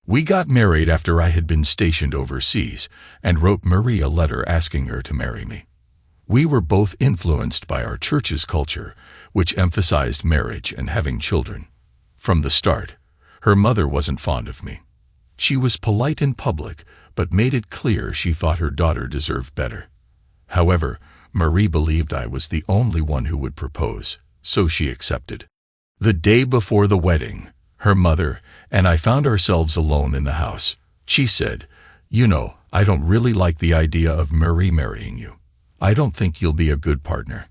We got married after I had been stationed overseas and wrote Marie a letter asking her to marry me. We were both influenced by our church's culture, which emphasized marriage and having children. From the start, her mother wasn't fond of me. She was polite in public, but made it clear she thought her daughter deserved better. However, Marie believed I was the only one who would propose, so she accepted. The day before the wedding, her mother and I found ourselves alone in the house. She said, "You know, I don't really like the idea of Marie marrying you. I don't think you'll be a good partner."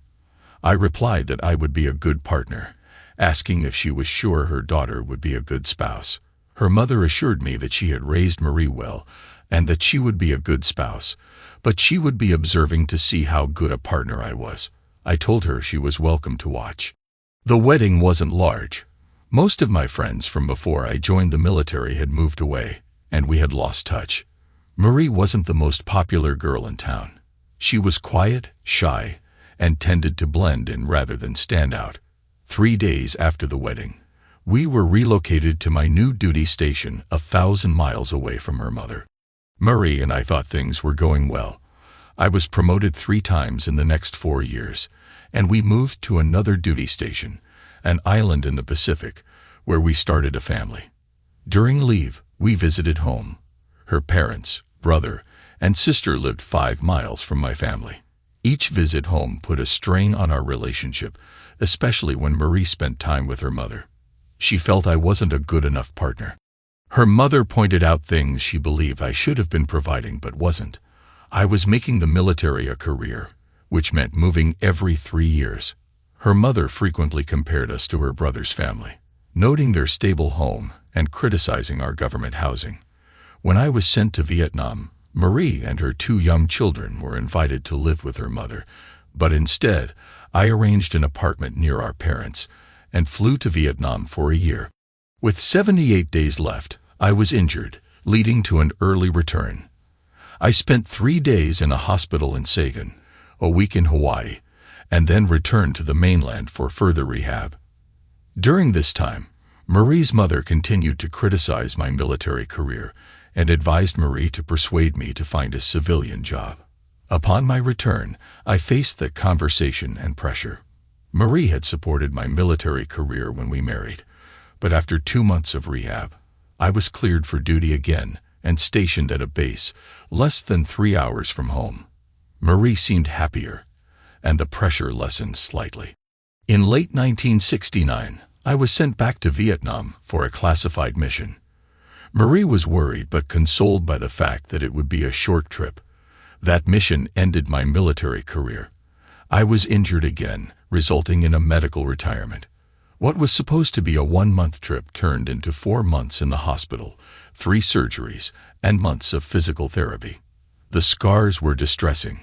I replied that I would be a good partner, asking if she was sure her daughter would be a good spouse. Her mother assured me that she had raised Marie well and that she would be a good spouse, but she would be observing to see how good a partner I was. I told her she was welcome to watch. The wedding wasn't large. Most of my friends from before I joined the military had moved away, and we had lost touch. Marie wasn't the most popular girl in town. She was quiet, shy, and tended to blend in rather than stand out. 3 days after the wedding, we were relocated to my new duty station 1,000 miles away from her mother. Marie and I thought things were going well. I was promoted 3 times in the next 4 years, and we moved to another duty station, an island in the Pacific, where we started a family. During leave, we visited home. Her parents, brother, and sister lived 5 miles from my family. Each visit home put a strain on our relationship, especially when Marie spent time with her mother. She felt I wasn't a good enough partner. Her mother pointed out things she believed I should have been providing but wasn't. I was making the military a career, which meant moving every 3 years. Her mother frequently compared us to her brother's family, noting their stable home and criticizing our government housing. When I was sent to Vietnam, Marie and her 2 young children were invited to live with her mother, but instead, I arranged an apartment near our parents and flew to Vietnam for a year. With 78 days left, I was injured, leading to an early return. I spent 3 days in a hospital in Saigon, a week in Hawaii, and then returned to the mainland for further rehab. During this time, Marie's mother continued to criticize my military career and advised Marie to persuade me to find a civilian job. Upon my return, I faced the conversation and pressure. Marie had supported my military career when we married, but after 2 months of rehab, I was cleared for duty again and stationed at a base less than 3 hours from home. Marie seemed happier, and the pressure lessened slightly. In late 1969, I was sent back to Vietnam for a classified mission. Marie was worried but consoled by the fact that it would be a short trip. That mission ended my military career. I was injured again, resulting in a medical retirement. What was supposed to be a 1-month trip turned into 4 months in the hospital, 3 surgeries, and months of physical therapy. The scars were distressing,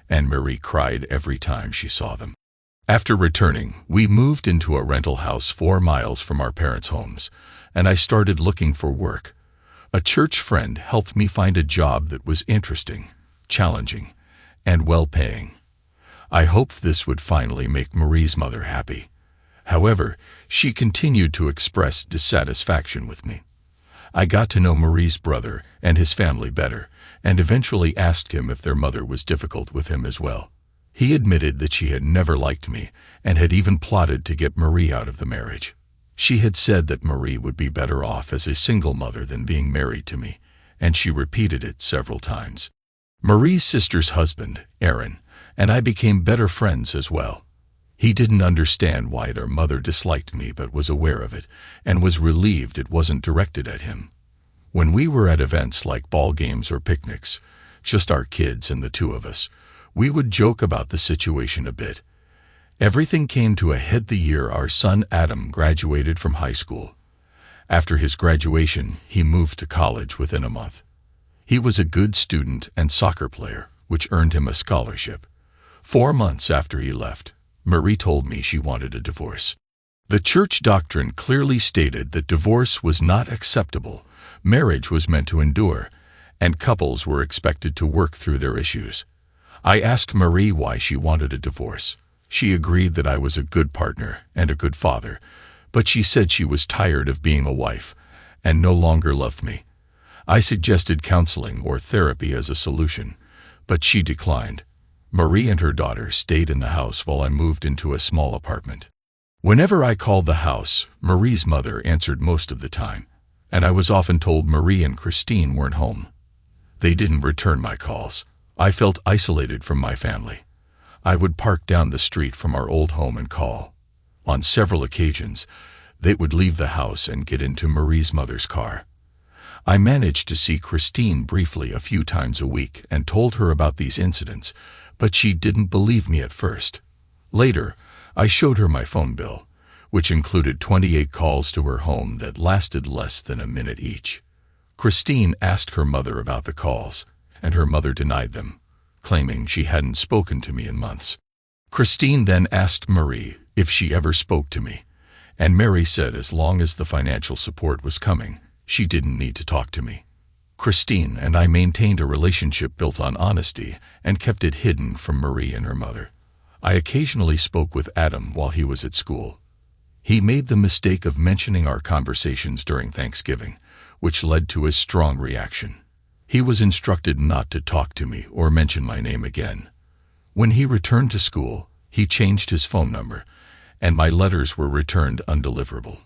and Marie cried every time she saw them. After returning, we moved into a rental house 4 miles from our parents' homes, and I started looking for work. A church friend helped me find a job that was interesting, challenging, and well-paying. I hoped this would finally make Marie's mother happy. However, she continued to express dissatisfaction with me. I got to know Marie's brother and his family better, and eventually asked him if their mother was difficult with him as well. He admitted that she had never liked me and had even plotted to get Marie out of the marriage. She had said that Marie would be better off as a single mother than being married to me, and she repeated it several times. Marie's sister's husband, Aaron, and I became better friends as well. He didn't understand why their mother disliked me but was aware of it and was relieved it wasn't directed at him. When we were at events like ball games or picnics, just our kids and the 2 of us, we would joke about the situation a bit. Everything came to a head the year our son Adam graduated from high school. After his graduation, he moved to college within a month. He was a good student and soccer player, which earned him a scholarship. 4 months after he left, Marie told me she wanted a divorce. The church doctrine clearly stated that divorce was not acceptable, marriage was meant to endure, and couples were expected to work through their issues. I asked Marie why she wanted a divorce. She agreed that I was a good partner and a good father, but she said she was tired of being a wife and no longer loved me. I suggested counseling or therapy as a solution, but she declined. Marie and her daughter stayed in the house while I moved into a small apartment. Whenever I called the house, Marie's mother answered most of the time, and I was often told Marie and Christine weren't home. They didn't return my calls. I felt isolated from my family. I would park down the street from our old home and call. On several occasions, they would leave the house and get into Marie's mother's car. I managed to see Christine briefly a few times a week and told her about these incidents, but she didn't believe me at first. Later, I showed her my phone bill, which included 28 calls to her home that lasted less than a minute each. Christine asked her mother about the calls, and her mother denied them, claiming she hadn't spoken to me in months. Christine then asked Marie if she ever spoke to me, and Mary said as long as the financial support was coming, she didn't need to talk to me. Christine and I maintained a relationship built on honesty and kept it hidden from Marie and her mother. I occasionally spoke with Adam while he was at school. He made the mistake of mentioning our conversations during Thanksgiving, which led to his strong reaction. He was instructed not to talk to me or mention my name again. When he returned to school, he changed his phone number, and my letters were returned undeliverable.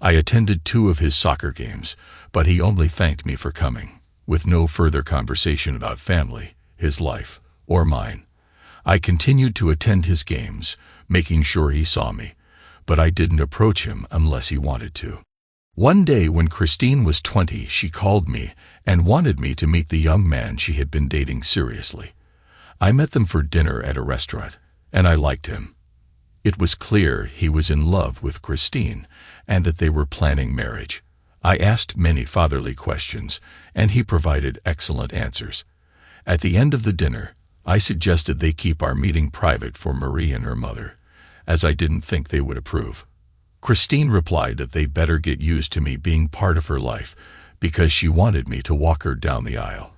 I attended 2 of his soccer games, but he only thanked me for coming, with no further conversation about family, his life, or mine. I continued to attend his games, making sure he saw me, but I didn't approach him unless he wanted to. One day when Christine was 20, she called me and wanted me to meet the young man she had been dating seriously. I met them for dinner at a restaurant, and I liked him. It was clear he was in love with Christine and that they were planning marriage. I asked many fatherly questions, and he provided excellent answers. At the end of the dinner, I suggested they keep our meeting private for Marie and her mother, as I didn't think they would approve. Christine replied that they better get used to me being part of her life because she wanted me to walk her down the aisle.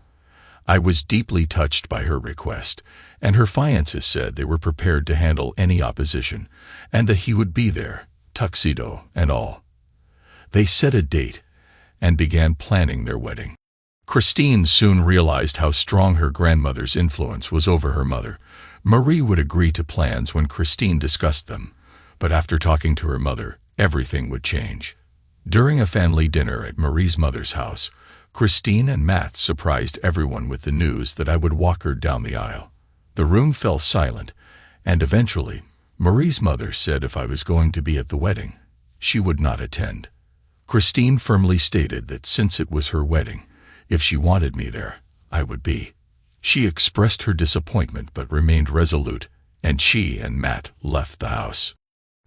I was deeply touched by her request, and her fiancé said they were prepared to handle any opposition and that he would be there, tuxedo and all. They set a date and began planning their wedding. Christine soon realized how strong her grandmother's influence was over her mother. Marie would agree to plans when Christine discussed them, but after talking to her mother, everything would change. During a family dinner at Marie's mother's house, Christine and Matt surprised everyone with the news that I would walk her down the aisle. The room fell silent, and eventually, Marie's mother said if I was going to be at the wedding, she would not attend. Christine firmly stated that since it was her wedding, if she wanted me there, I would be. She expressed her disappointment but remained resolute, and she and Matt left the house.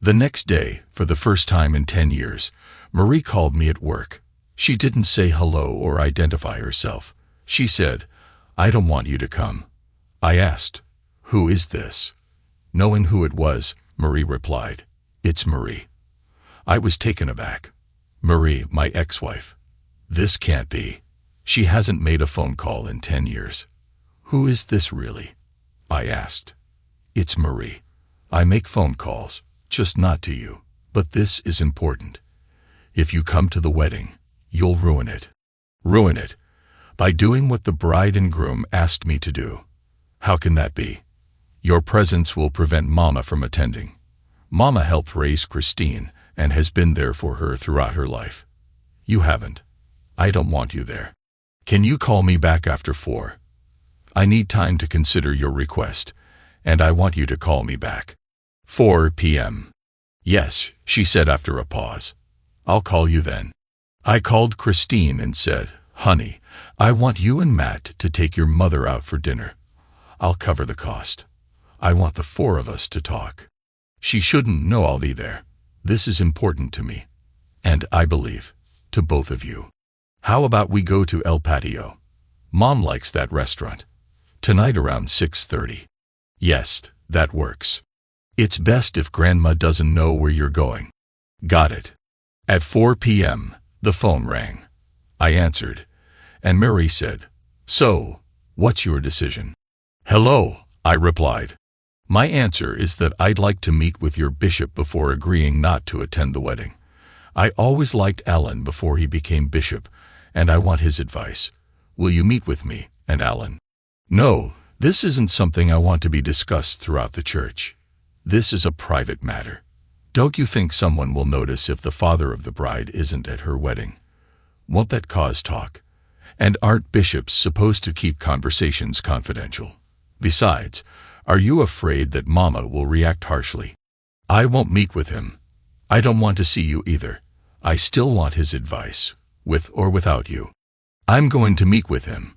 The next day, for the first time in 10 years, Marie called me at work. She didn't say hello or identify herself. She said, "I don't want you to come." I asked, "Who is this?" Knowing who it was, Marie replied, "It's Marie." I was taken aback. Marie, my ex-wife. This can't be. She hasn't made a phone call in 10 years. Who is this really? I asked. It's Marie. I make phone calls, just not to you, but this is important. If you come to the wedding, you'll ruin it. Ruin it by doing what the bride and groom asked me to do. How can that be? Your presence will prevent Mama from attending. Mama helped raise Christine and has been there for her throughout her life. You haven't. I don't want you there. Can you call me back after 4? I need time to consider your request, and I want you to call me back. 4 p.m. Yes, she said after a pause. I'll call you then. I called Christine and said, "Honey, I want you and Matt to take your mother out for dinner. I'll cover the cost. I want the 4 of us to talk. She shouldn't know I'll be there. This is important to me, and I believe, to both of you. How about we go to El Patio? Mom likes that restaurant. Tonight around 6:30. Yes, that works. It's best if Grandma doesn't know where you're going. Got it." At 4 p.m., the phone rang. I answered, and Mary said, "So, what's your decision?" "Hello," I replied. "My answer is that I'd like to meet with your bishop before agreeing not to attend the wedding. I always liked Alan before he became bishop, and I want his advice. Will you meet with me and Alan? No, this isn't something I want to be discussed throughout the church. This is a private matter. Don't you think someone will notice if the father of the bride isn't at her wedding? Won't that cause talk? And aren't bishops supposed to keep conversations confidential? Besides, are you afraid that Mama will react harshly? I won't meet with him. I don't want to see you either. I still want his advice, with or without you. I'm going to meet with him.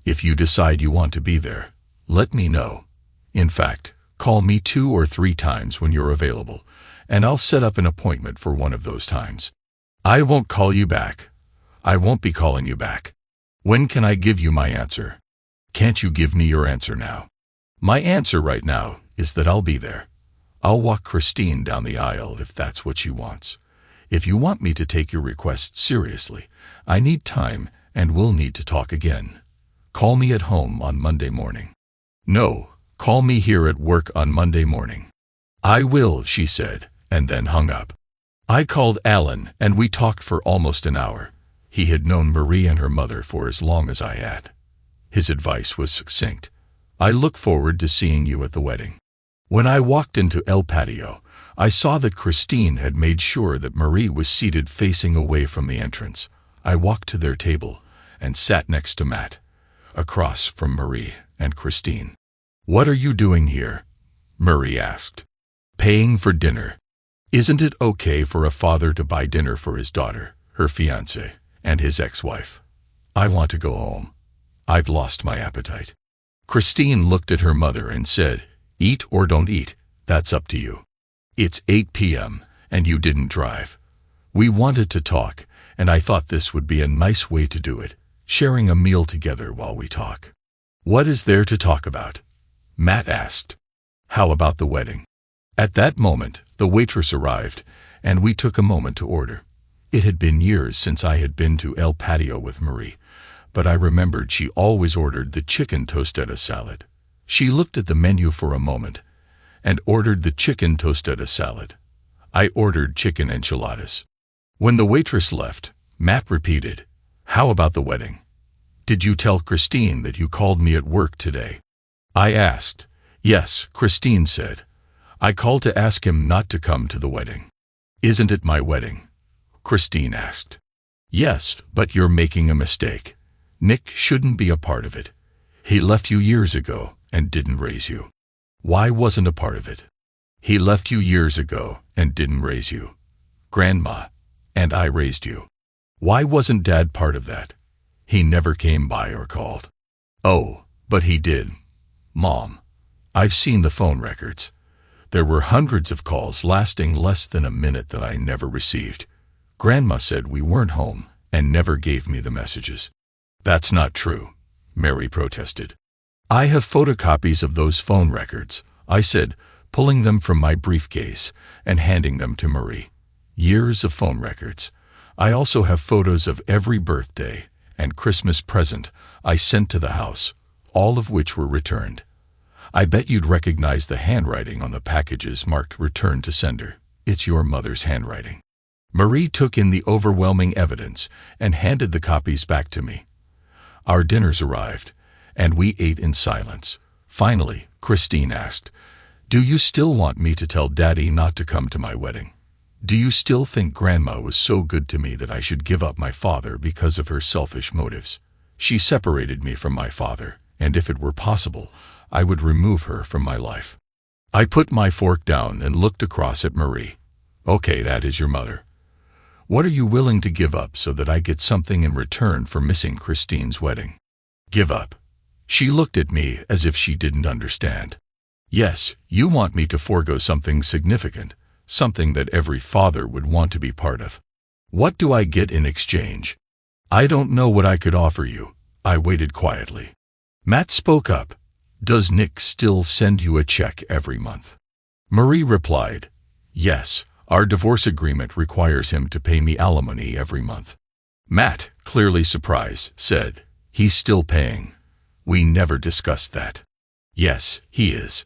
If you decide you want to be there, let me know. In fact, call me 2 or 3 times when you're available, and I'll set up an appointment for one of those times. I won't call you back. I won't be calling you back. When can I give you my answer? Can't you give me your answer now? My answer right now is that I'll be there. I'll walk Christine down the aisle if that's what she wants. If you want me to take your request seriously, I need time and we'll need to talk again. Call me at home on Monday morning. No, call me here at work on Monday morning. I will, she said, and then hung up. I called Alan and we talked for almost an hour. He had known Marie and her mother for as long as I had. His advice was succinct. I look forward to seeing you at the wedding. When I walked into El Patio, I saw that Christine had made sure that Marie was seated facing away from the entrance. I walked to their table and sat next to Matt, across from Marie and Christine. What are you doing here? Marie asked. Paying for dinner. Isn't it okay for a father to buy dinner for his daughter, her fiancé, and his ex-wife? I want to go home. I've lost my appetite. Christine looked at her mother and said, Eat or don't eat, that's up to you. It's 8 p.m. and you didn't drive. We wanted to talk, and I thought this would be a nice way to do it, sharing a meal together while we talk. What is there to talk about? Matt asked. How about the wedding? At that moment, the waitress arrived, and we took a moment to order. It had been years since I had been to El Patio with Marie, but I remembered she always ordered the chicken tostada salad. She looked at the menu for a moment and ordered the chicken tostada salad. I ordered chicken enchiladas. When the waitress left, Matt repeated, How about the wedding? Did you tell Christine that you called me at work today? I asked. Yes, Christine said. I called to ask him not to come to the wedding. Isn't it my wedding? Christine asked. Yes, but you're making a mistake. Nick shouldn't be a part of it. He left you years ago and didn't raise you. Why wasn't a part of it? He left you years ago and didn't raise you. Grandma and I raised you. Why wasn't Dad part of that? He never came by or called. Oh, but he did. Mom, I've seen the phone records. There were hundreds of calls lasting less than a minute that I never received. Grandma said we weren't home and never gave me the messages. That's not true, Mary protested. I have photocopies of those phone records, I said, pulling them from my briefcase and handing them to Marie. Years of phone records. I also have photos of every birthday and Christmas present I sent to the house, all of which were returned. I bet you'd recognize the handwriting on the packages marked Return to Sender. It's your mother's handwriting. Marie took in the overwhelming evidence and handed the copies back to me. Our dinners arrived, and we ate in silence. Finally, Christine asked, Do you still want me to tell Daddy not to come to my wedding? Do you still think Grandma was so good to me that I should give up my father because of her selfish motives? She separated me from my father, and if it were possible, I would remove her from my life. I put my fork down and looked across at Marie. Okay, that is your mother. What are you willing to give up so that I get something in return for missing Christine's wedding? Give up. She looked at me as if she didn't understand. Yes, you want me to forego something significant, something that every father would want to be part of. What do I get in exchange? I don't know what I could offer you. I waited quietly. Matt spoke up. Does Nick still send you a check every month? Marie replied, Yes, our divorce agreement requires him to pay me alimony every month. Matt, clearly surprised, said, He's still paying. We never discussed that. Yes, he is.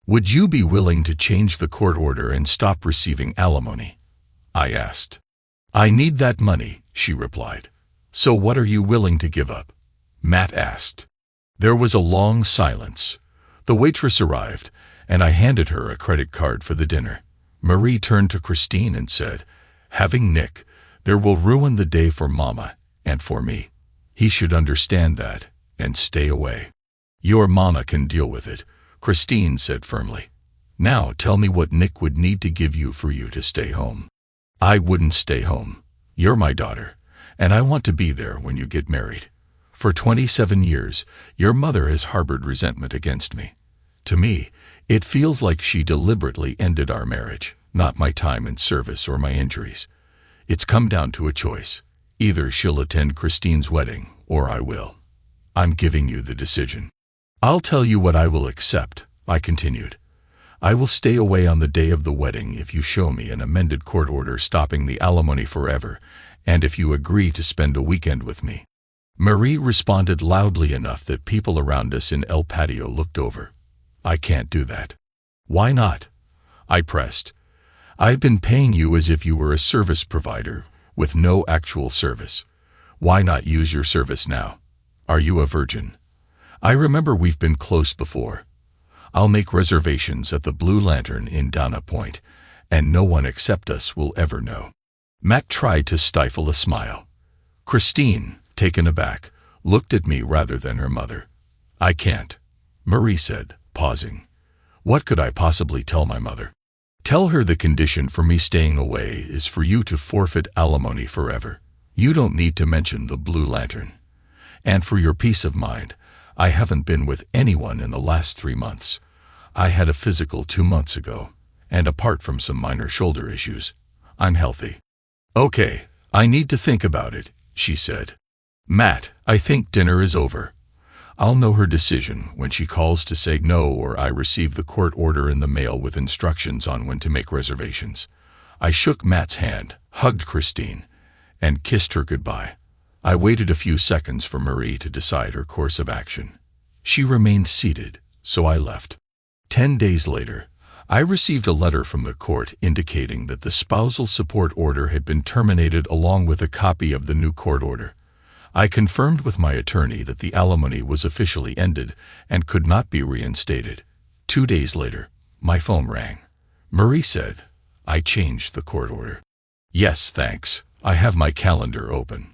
Would you be willing to change the court order and stop receiving alimony? I asked. I need that money, she replied. "So what are you willing to give up?" Matt asked. There was a long silence. The waitress arrived, and I handed her a credit card for the dinner. Marie turned to Christine and said, "Having Nick there will ruin the day for Mama and for me. He should understand that and stay away." "Your Mama can deal with it," Christine said firmly. "Now tell me what Nick would need to give you for you to stay home." "I wouldn't stay home. You're my daughter, and I want to be there when you get married. For 27 years, your mother has harbored resentment against me. To me, it feels like she deliberately ended our marriage, not my time in service or my injuries. It's come down to a choice. Either she'll attend Christine's wedding, or I will. I'm giving you the decision." "I'll tell you what I will accept," I continued. "I will stay away on the day of the wedding if you show me an amended court order stopping the alimony forever, and if you agree to spend a weekend with me." Marie responded loudly enough that people around us in El Patio looked over. "I can't do that." "Why not?" I pressed. "I've been paying you as if you were a service provider, with no actual service. Why not use your service now? Are you a virgin? I remember we've been close before. I'll make reservations at the Blue Lantern in Dana Point, and no one except us will ever know." Mac tried to stifle a smile. Christine, taken aback, looked at me rather than her mother. "I can't," Marie said, pausing. "What could I possibly tell my mother?" "Tell her the condition for me staying away is for you to forfeit alimony forever. You don't need to mention the Blue Lantern. And for your peace of mind, I haven't been with anyone in the last 3 months. I had a physical 2 months ago, and apart from some minor shoulder issues, I'm healthy." "Okay, I need to think about it," she said. "Matt, I think dinner is over. I'll know her decision when she calls to say no or I receive the court order in the mail with instructions on when to make reservations." I shook Matt's hand, hugged Christine, and kissed her goodbye. I waited a few seconds for Marie to decide her course of action. She remained seated, so I left. 10 days later, I received a letter from the court indicating that the spousal support order had been terminated along with a copy of the new court order. I confirmed with my attorney that the alimony was officially ended and could not be reinstated. 2 days later, my phone rang. Marie said, "I changed the court order." "Yes, thanks. I have my calendar open.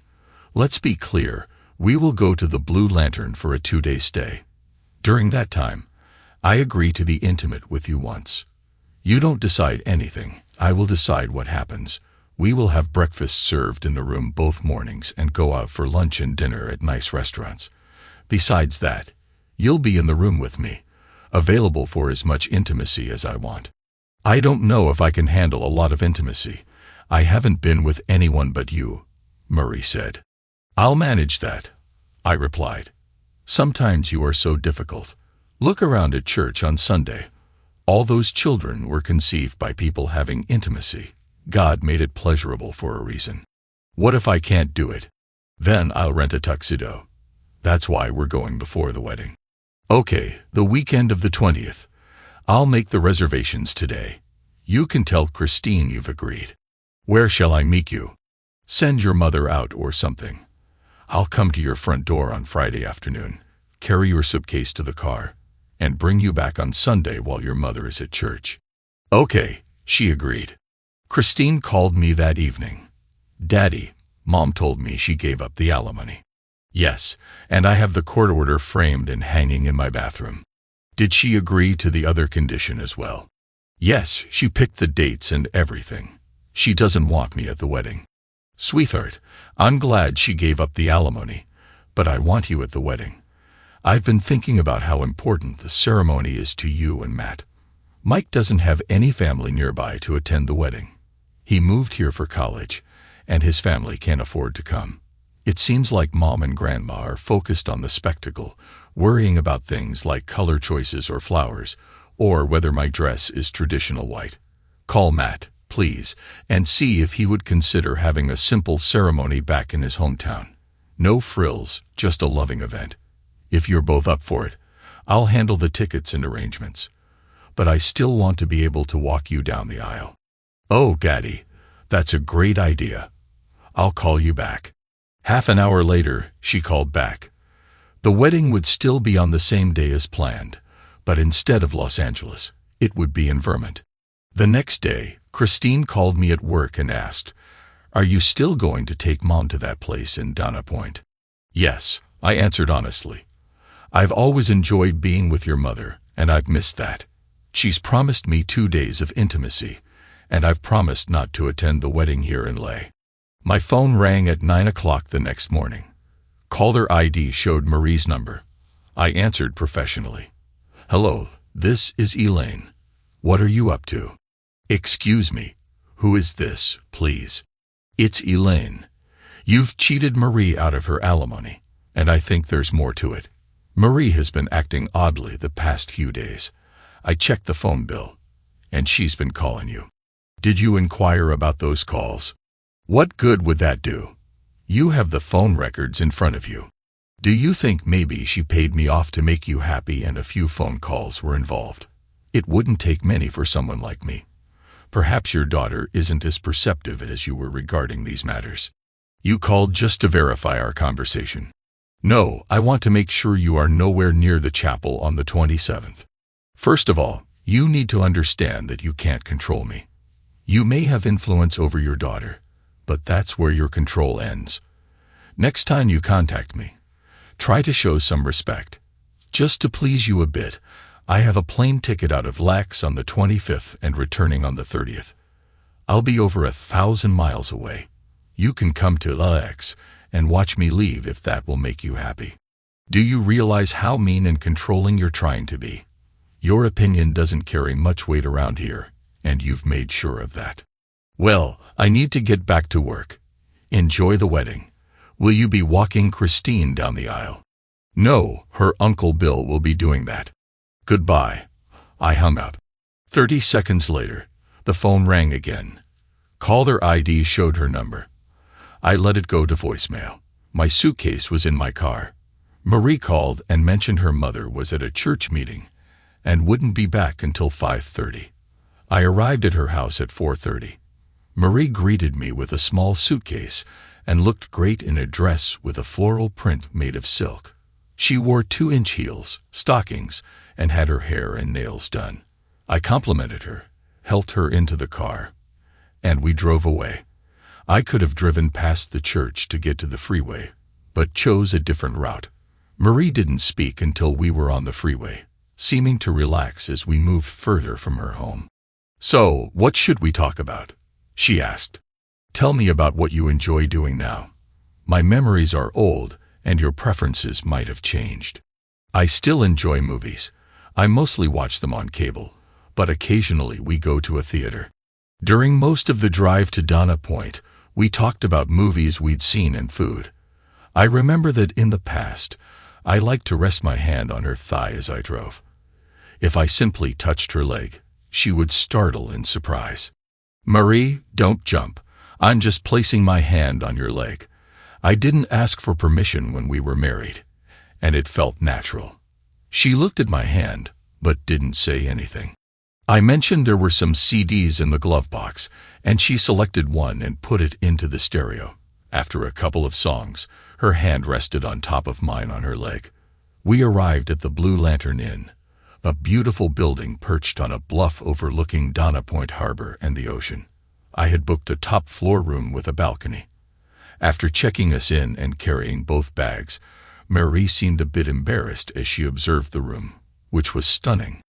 Let's be clear, we will go to the Blue Lantern for a 2-day stay. During that time, I agree to be intimate with you once. You don't decide anything. I will decide what happens. We will have breakfast served in the room both mornings and go out for lunch and dinner at nice restaurants. Besides that, you'll be in the room with me, available for as much intimacy as I want." "I don't know if I can handle a lot of intimacy. I haven't been with anyone but you," Marie said. "I'll manage that," I replied. "Sometimes you are so difficult. Look around at church on Sunday. All those children were conceived by people having intimacy. God made it pleasurable for a reason. What if I can't do it? Then I'll rent a tuxedo. That's why we're going before the wedding." "Okay, the weekend of the 20th. I'll make the reservations today. You can tell Christine you've agreed." "Where shall I meet you?" "Send your mother out or something. I'll come to your front door on Friday afternoon, carry your suitcase to the car, and bring you back on Sunday while your mother is at church." "Okay," she agreed. Christine called me that evening. "Daddy, Mom told me she gave up the alimony." "Yes, and I have the court order framed and hanging in my bathroom." "Did she agree to the other condition as well?" "Yes, she picked the dates and everything. She doesn't want me at the wedding." "Sweetheart, I'm glad she gave up the alimony, but I want you at the wedding. I've been thinking about how important the ceremony is to you and Matt. Mike doesn't have any family nearby to attend the wedding. He moved here for college, and his family can't afford to come. It seems like Mom and Grandma are focused on the spectacle, worrying about things like color choices or flowers, or whether my dress is traditional white. Call Matt, please, and see if he would consider having a simple ceremony back in his hometown. No frills, just a loving event. If you're both up for it, I'll handle the tickets and arrangements. But I still want to be able to walk you down the aisle." "Oh, Daddy, that's a great idea. I'll call you back." Half an hour later, she called back. The wedding would still be on the same day as planned, but instead of Los Angeles, it would be in Vermont. The next day, Christine called me at work and asked, "Are you still going to take Mom to that place in Dana Point?" "Yes," I answered honestly. "I've always enjoyed being with your mother, and I've missed that. She's promised me 2 days of intimacy, and I've promised not to attend the wedding here in Leh." My phone rang at 9 o'clock the next morning. Caller ID showed Marie's number. I answered professionally. "Hello, this is Elaine. What are you up to?" "Excuse me, who is this, please?" "It's Elaine. You've cheated Marie out of her alimony, and I think there's more to it. Marie has been acting oddly the past few days. I checked the phone bill, and she's been calling you. Did you inquire about those calls?" "What good would that do? You have the phone records in front of you. Do you think maybe she paid me off to make you happy and a few phone calls were involved? It wouldn't take many for someone like me. Perhaps your daughter isn't as perceptive as you were regarding these matters. You called just to verify our conversation." "No, I want to make sure you are nowhere near the chapel on the 27th. First of all, you need to understand that you can't control me. You may have influence over your daughter, but that's where your control ends. Next time you contact me, try to show some respect. Just to please you a bit, I have a plane ticket out of Lax on the 25th and returning on the 30th. I'll be over 1,000 miles away. You can come to Lax and watch me leave if that will make you happy. Do you realize how mean and controlling you're trying to be? Your opinion doesn't carry much weight around here, and you've made sure of that. Well, I need to get back to work. Enjoy the wedding. Will you be walking Christine down the aisle?" "No, her Uncle Bill will be doing that. Goodbye." I hung up. 30 seconds later, the phone rang again. Caller ID showed her number. I let it go to voicemail. My suitcase was in my car. Marie called and mentioned her mother was at a church meeting and wouldn't be back until 5:30. I arrived at her house at 4:30. Marie greeted me with a small suitcase and looked great in a dress with a floral print made of silk. She wore 2-inch heels, stockings, and had her hair and nails done. I complimented her, helped her into the car, and we drove away. I could have driven past the church to get to the freeway, but chose a different route. Marie didn't speak until we were on the freeway, seeming to relax as we moved further from her home. "So, what should we talk about?" she asked. "Tell me about what you enjoy doing now. My memories are old, and your preferences might have changed." "I still enjoy movies. I mostly watch them on cable, but occasionally we go to a theater." During most of the drive to Dana Point, we talked about movies we'd seen and food. I remember that in the past, I liked to rest my hand on her thigh as I drove. If I simply touched her leg, she would startle in surprise. "Marie, don't jump. I'm just placing my hand on your leg. I didn't ask for permission when we were married, and it felt natural." She looked at my hand, but didn't say anything. I mentioned there were some CDs in the glove box, and she selected one and put it into the stereo. After a couple of songs, her hand rested on top of mine on her leg. We arrived at the Blue Lantern Inn, a beautiful building perched on a bluff overlooking Dana Point Harbor and the ocean. I had booked a top-floor room with a balcony. After checking us in and carrying both bags, Marie seemed a bit embarrassed as she observed the room, which was stunning.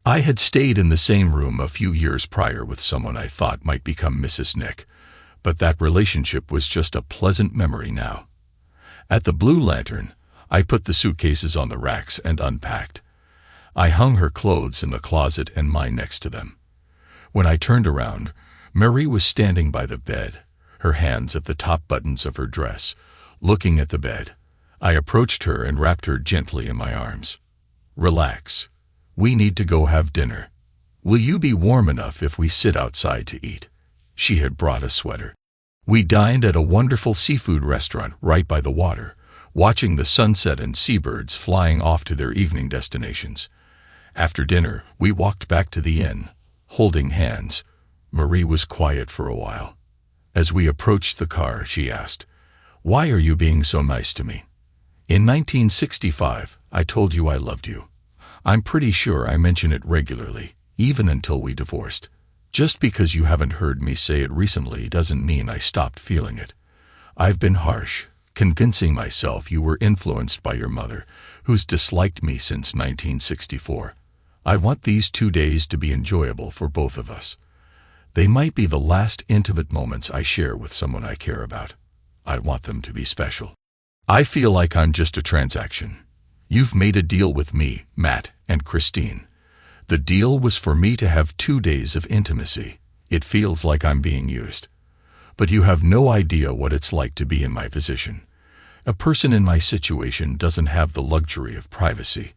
I had stayed in the same room a few years prior with someone I thought might become Mrs. Nick, but that relationship was just a pleasant memory now. At the Blue Lantern, I put the suitcases on the racks and unpacked. I hung her clothes in the closet and mine next to them. When I turned around, Marie was standing by the bed, her hands at the top buttons of her dress, looking at the bed. I approached her and wrapped her gently in my arms. "Relax. We need to go have dinner. Will you be warm enough if we sit outside to eat?" She had brought a sweater. We dined at a wonderful seafood restaurant right by the water, watching the sunset and seabirds flying off to their evening destinations. After dinner, we walked back to the inn, holding hands. Marie was quiet for a while. As we approached the car, she asked, Why are you being so nice to me? In 1965, I told you I loved you. I'm pretty sure I mention it regularly, even until we divorced. Just because you haven't heard me say it recently doesn't mean I stopped feeling it. I've been harsh, convincing myself you were influenced by your mother, who's disliked me since 1964. I want these 2 days to be enjoyable for both of us. They might be the last intimate moments I share with someone I care about. I want them to be special. I feel like I'm just a transaction. You've made a deal with me, Matt, and Christine. The deal was for me to have 2 days of intimacy. It feels like I'm being used. But you have no idea what it's like to be in my position. A person in my situation doesn't have the luxury of privacy.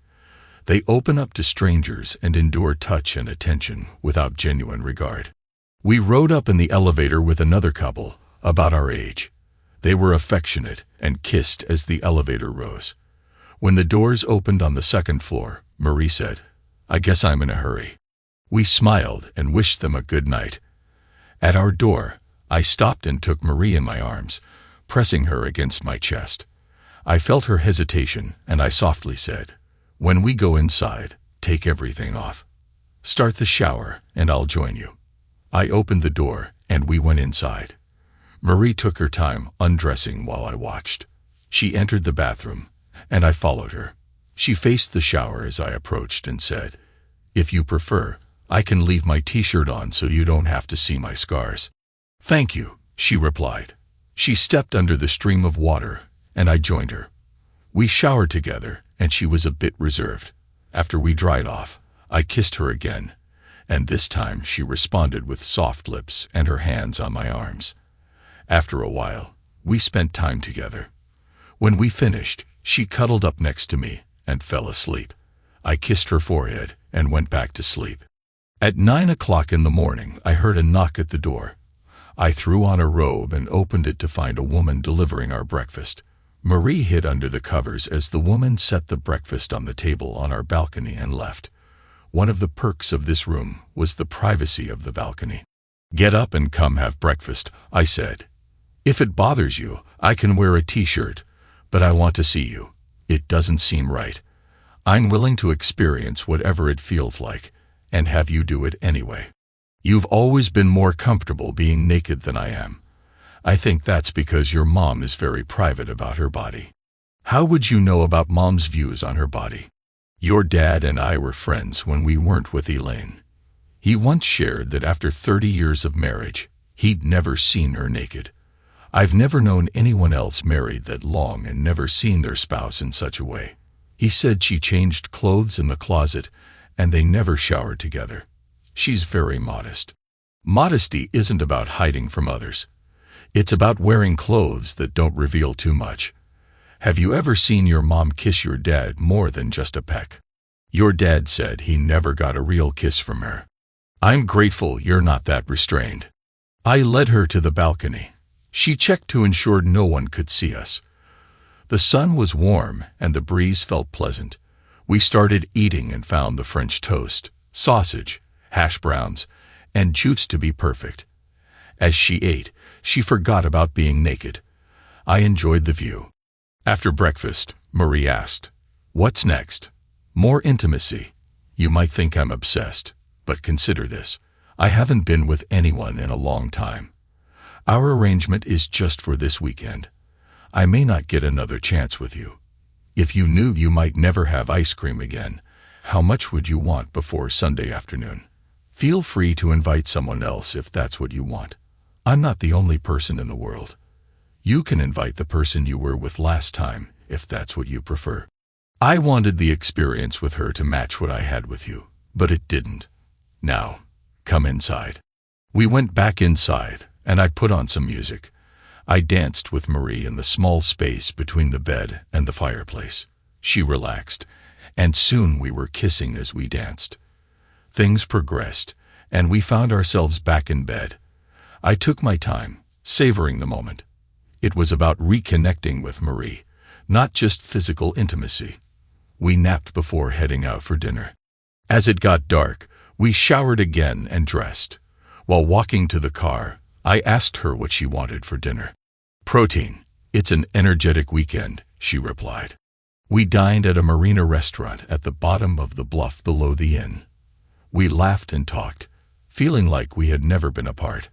They open up to strangers and endure touch and attention without genuine regard. We rode up in the elevator with another couple, about our age. They were affectionate and kissed as the elevator rose. When the doors opened on the second floor, Marie said, "I guess I'm in a hurry." We smiled and wished them a good night. At our door, I stopped and took Marie in my arms, pressing her against my chest. I felt her hesitation, and I softly said, "When we go inside, take everything off. Start the shower, and I'll join you." I opened the door, and we went inside. Marie took her time undressing while I watched. She entered the bathroom, and I followed her. She faced the shower as I approached and said, "If you prefer, I can leave my t-shirt on so you don't have to see my scars." "Thank you," she replied. She stepped under the stream of water, and I joined her. We showered together, and she was a bit reserved. After we dried off, I kissed her again, and this time she responded with soft lips and her hands on my arms. After a while, we spent time together. When we finished, she cuddled up next to me and fell asleep. I kissed her forehead and went back to sleep. At 9 o'clock in the morning, I heard a knock at the door. I threw on a robe and opened it to find a woman delivering our breakfast. Marie hid under the covers as the woman set the breakfast on the table on our balcony and left. One of the perks of this room was the privacy of the balcony. "Get up and come have breakfast," I said. "If it bothers you, I can wear a t-shirt, but I want to see you. It doesn't seem right. I'm willing to experience whatever it feels like, and have you do it anyway. You've always been more comfortable being naked than I am. I think that's because your mom is very private about her body. How would you know about mom's views on her body? Your dad and I were friends when we weren't with Elaine. He once shared that after 30 years of marriage, he'd never seen her naked. I've never known anyone else married that long and never seen their spouse in such a way. He said she changed clothes in the closet, and they never showered together. She's very modest. Modesty isn't about hiding from others. It's about wearing clothes that don't reveal too much. Have you ever seen your mom kiss your dad more than just a peck? Your dad said he never got a real kiss from her. I'm grateful you're not that restrained." I led her to the balcony. She checked to ensure no one could see us. The sun was warm and the breeze felt pleasant. We started eating and found the French toast, sausage, hash browns, and jutes to be perfect. As she ate, she forgot about being naked. I enjoyed the view. After breakfast, Marie asked, "What's next?" "More intimacy. You might think I'm obsessed, but consider this. I haven't been with anyone in a long time. Our arrangement is just for this weekend. I may not get another chance with you. If you knew you might never have ice cream again, how much would you want before Sunday afternoon? Feel free to invite someone else if that's what you want. I'm not the only person in the world. You can invite the person you were with last time if that's what you prefer." I wanted the experience with her to match what I had with you, but it didn't. "Now, come inside." We went back inside, and I put on some music. I danced with Marie in the small space between the bed and the fireplace. She relaxed, and soon we were kissing as we danced. Things progressed, and we found ourselves back in bed. I took my time, savoring the moment. It was about reconnecting with Marie, not just physical intimacy. We napped before heading out for dinner. As it got dark, we showered again and dressed. While walking to the car, I asked her what she wanted for dinner. "Protein," It's an energetic weekend, she replied. We dined at a marina restaurant at the bottom of the bluff below the inn. We laughed and talked, feeling like we had never been apart.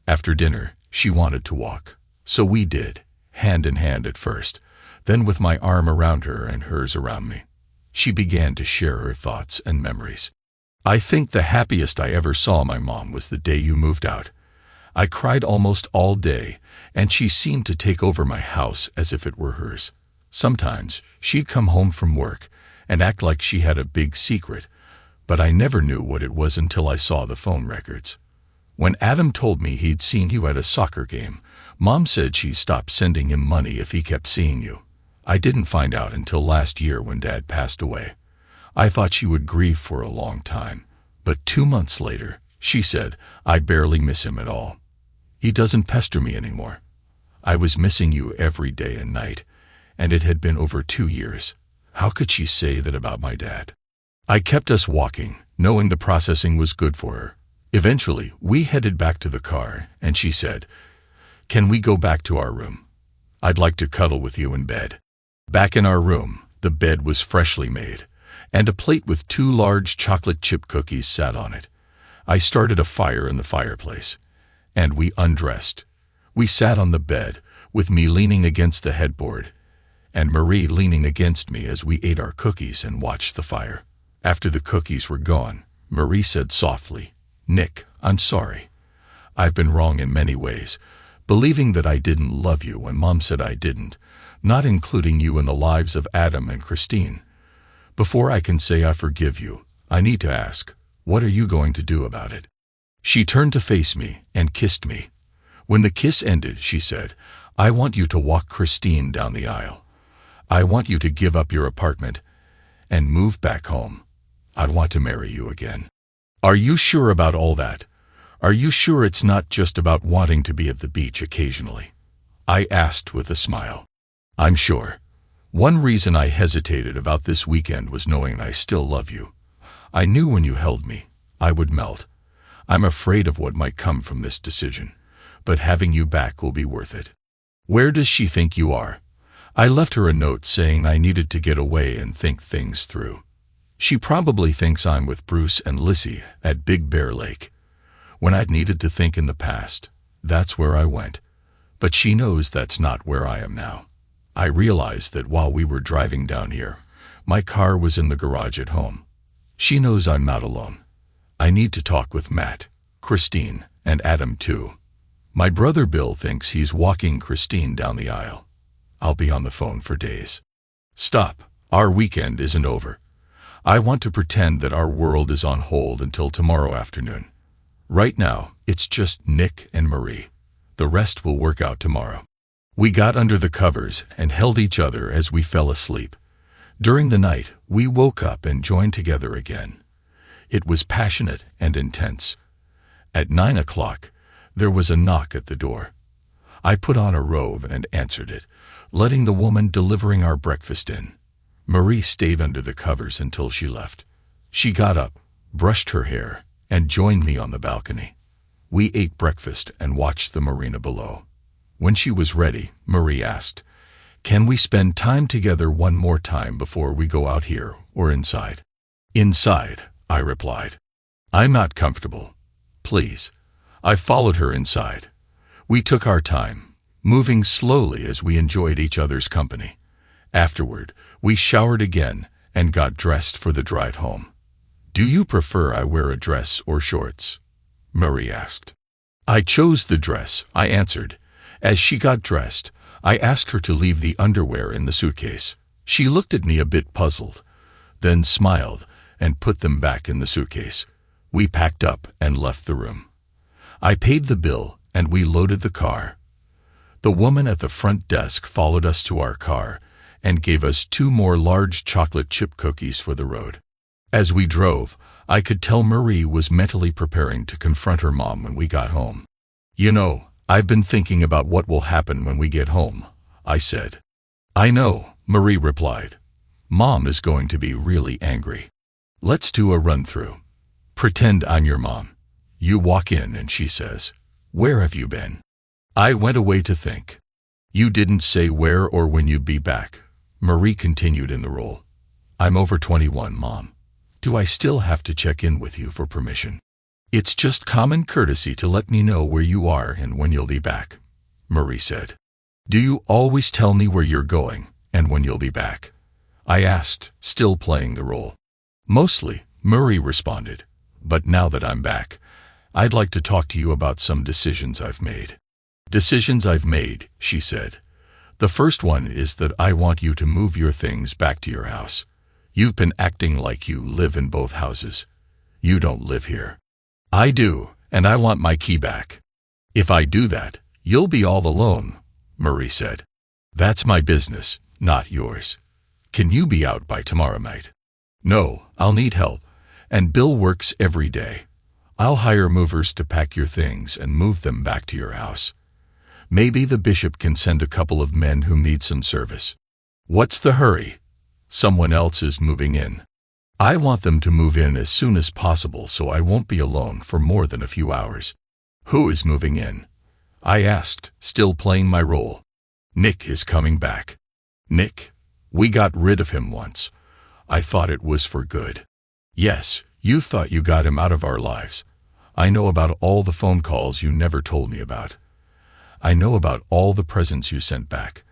After dinner, she wanted to walk, so we did, hand in hand at first, then with my arm around her and hers around me. She began to share her thoughts and memories. I think the happiest I ever saw my mom was the day you moved out. I cried almost all day, and she seemed to take over my house as if it were hers. Sometimes she'd come home from work and act like she had a big secret, but I never knew what it was until I saw the phone records. When Adam told me he'd seen you at a soccer game, Mom said she stopped sending him money if he kept seeing you. I didn't find out until last year when Dad passed away. I thought she would grieve for a long time, but 2 months later, she said, I barely miss him at all. He doesn't pester me anymore. I was missing you every day and night, and it had been over 2 years. How could she say that about my dad? I kept us walking, knowing the processing was good for her. Eventually, we headed back to the car, and she said, Can we go back to our room? I'd like to cuddle with you in bed. Back in our room, the bed was freshly made, and a plate with 2 large chocolate chip cookies sat on it. I started a fire in the fireplace, and we undressed. We sat on the bed, with me leaning against the headboard, and Marie leaning against me as we ate our cookies and watched the fire. After the cookies were gone, Marie said softly, Nick, I'm sorry. I've been wrong in many ways, believing that I didn't love you when Mom said I didn't, not including you in the lives of Adam and Christine. Before I can say I forgive you, I need to ask, what are you going to do about it? She turned to face me and kissed me. When the kiss ended, she said, I want you to walk Christine down the aisle. I want you to give up your apartment and move back home. I want to marry you again. Are you sure about all that? Are you sure it's not just about wanting to be at the beach occasionally? I asked with a smile. I'm sure. One reason I hesitated about this weekend was knowing I still love you. I knew when you held me, I would melt. I'm afraid of what might come from this decision, but having you back will be worth it. Where does she think you are? I left her a note saying I needed to get away and think things through. She probably thinks I'm with Bruce and Lissy at Big Bear Lake. When I'd needed to think in the past, that's where I went. But she knows that's not where I am now. I realized that while we were driving down here, my car was in the garage at home. She knows I'm not alone. I need to talk with Matt, Christine, and Adam too. My brother Bill thinks he's walking Christine down the aisle. I'll be on the phone for days. Stop. Our weekend isn't over. I want to pretend that our world is on hold until tomorrow afternoon. Right now, it's just Nick and Marie. The rest will work out tomorrow. We got under the covers and held each other as we fell asleep. During the night, we woke up and joined together again. It was passionate and intense. At 9 o'clock, there was a knock at the door. I put on a robe and answered it, letting the woman delivering our breakfast in. Marie stayed under the covers until she left. She got up, brushed her hair, and joined me on the balcony. We ate breakfast and watched the marina below. When she was ready, Marie asked, Can we spend time together one more time before we go out here or inside? Inside, I replied. I'm not comfortable. Please. I followed her inside. We took our time, moving slowly as we enjoyed each other's company. Afterward, we showered again and got dressed for the drive home. Do you prefer I wear a dress or shorts? Marie asked. I chose the dress, I answered. As she got dressed, I asked her to leave the underwear in the suitcase. She looked at me a bit puzzled, then smiled and put them back in the suitcase. We packed up and left the room. I paid the bill and we loaded the car. The woman at the front desk followed us to our car and gave us 2 more large chocolate chip cookies for the road. As we drove, I could tell Marie was mentally preparing to confront her mom when we got home. You know, I've been thinking about what will happen when we get home, I said. I know, Marie replied. Mom is going to be really angry. Let's do a run-through. Pretend I'm your mom. You walk in and she says, Where have you been? I went away to think. You didn't say where or when you'd be back. Marie continued in the role. I'm over 21, Mom. Do I still have to check in with you for permission? It's just common courtesy to let me know where you are and when you'll be back, Marie said. Do you always tell me where you're going and when you'll be back? I asked, still playing the role. Mostly, Marie responded. But now that I'm back, I'd like to talk to you about some decisions I've made. Decisions I've made, she said. The first one is that I want you to move your things back to your house. You've been acting like you live in both houses. You don't live here. I do, and I want my key back. If I do that, you'll be all alone, Marie said. That's my business, not yours. Can you be out by tomorrow night? No, I'll need help, and Bill works every day. I'll hire movers to pack your things and move them back to your house. Maybe the bishop can send a couple of men who need some service. What's the hurry? Someone else is moving in. I want them to move in as soon as possible so I won't be alone for more than a few hours. Who is moving in? I asked, still playing my role. Nick is coming back. Nick? We got rid of him once. I thought it was for good. Yes, you thought you got him out of our lives. I know about all the phone calls you never told me about. I know about all the presents you sent back.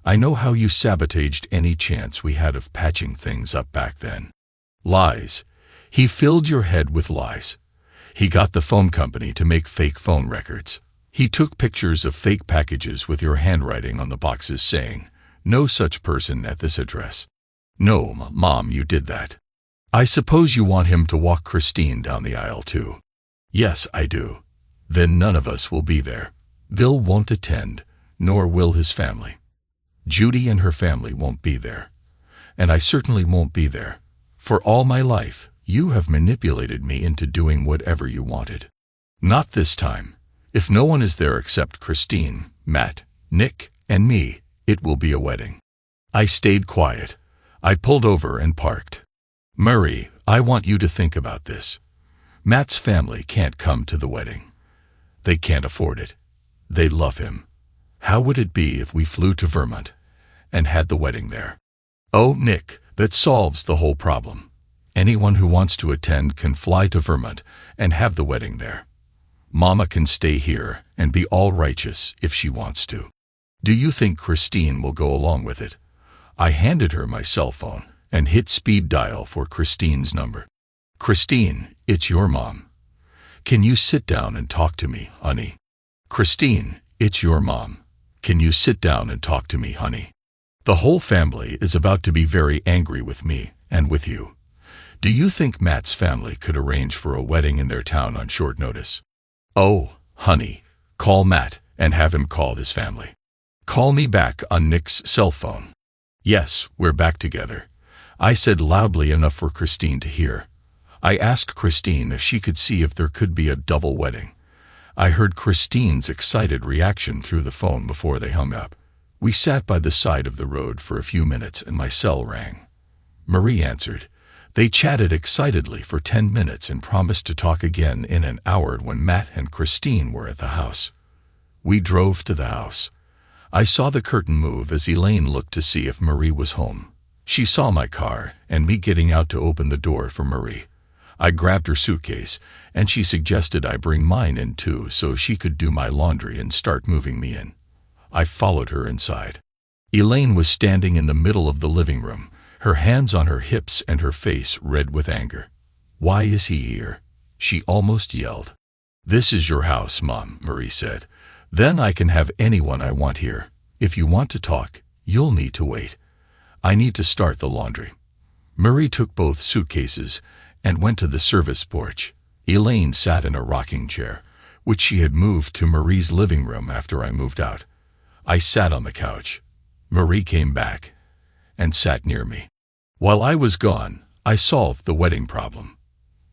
I know how you sabotaged any chance we had of patching things up back then. Lies. He filled your head with lies. He got the phone company to make fake phone records. He took pictures of fake packages with your handwriting on the boxes saying, "No such person at this address." No, Mom, you did that. I suppose you want him to walk Christine down the aisle too. Yes, I do. Then none of us will be there. Bill won't attend, nor will his family. Judy and her family won't be there. And I certainly won't be there. For all my life, you have manipulated me into doing whatever you wanted. Not this time. If no one is there except Christine, Matt, Nick, and me, it will be a wedding. I stayed quiet. I pulled over and parked. Marie, I want you to think about this. Matt's family can't come to the wedding. They can't afford it. They love him. How would it be if we flew to Vermont and had the wedding there? Oh, Nick, that solves the whole problem. Anyone who wants to attend can fly to Vermont and have the wedding there. Mama can stay here and be all righteous if she wants to. Do you think Christine will go along with it? I handed her my cell phone and hit speed dial for Christine's number. Christine, it's your mom. Can you sit down and talk to me, honey? Christine, it's your mom. Can you sit down and talk to me, honey? The whole family is about to be very angry with me and with you. Do you think Matt's family could arrange for a wedding in their town on short notice? Oh, honey, call Matt and have him call his family. Call me back on Nick's cell phone. Yes, we're back together. I said loudly enough for Christine to hear. I asked Christine if she could see if there could be a double wedding. I heard Christine's excited reaction through the phone before they hung up. We sat by the side of the road for a few minutes and my cell rang. Marie answered. They chatted excitedly for 10 minutes and promised to talk again in an hour when Matt and Christine were at the house. We drove to the house. I saw the curtain move as Elaine looked to see if Marie was home. She saw my car and me getting out to open the door for Marie. I grabbed her suitcase, and she suggested I bring mine in too so she could do my laundry and start moving me in. I followed her inside. Elaine was standing in the middle of the living room, her hands on her hips and her face red with anger. Why is he here? She almost yelled. This is your house, Mom, Marie said. Then I can have anyone I want here. If you want to talk, you'll need to wait. I need to start the laundry. Marie took both suitcases and went to the service porch. Elaine sat in a rocking chair, which she had moved to Marie's living room after I moved out. I sat on the couch. Marie came back and sat near me. While I was gone, I solved the wedding problem.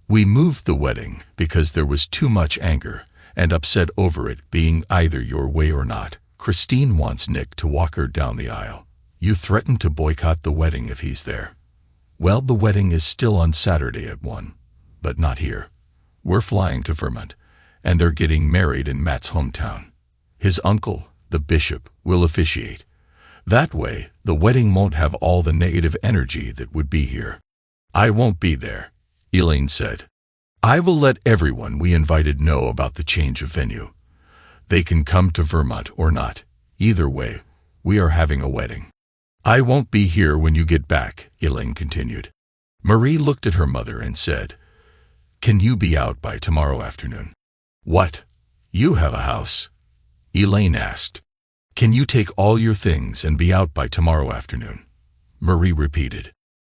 We moved the wedding because there was too much anger and upset over it being either your way or not. Christine wants Nick to walk her down the aisle. You threatened to boycott the wedding if he's there. Well, the wedding is still on Saturday at 1, but not here. We're flying to Vermont, and they're getting married in Matt's hometown. His uncle, the bishop, will officiate. That way, the wedding won't have all the negative energy that would be here." "I won't be there," Elaine said. "I will let everyone we invited know about the change of venue. They can come to Vermont or not. Either way, we are having a wedding." "I won't be here when you get back," Elaine continued. Marie looked at her mother and said, "Can you be out by tomorrow afternoon?" "What? You have a house?" Elaine asked. "Can you take all your things and be out by tomorrow afternoon?" Marie repeated.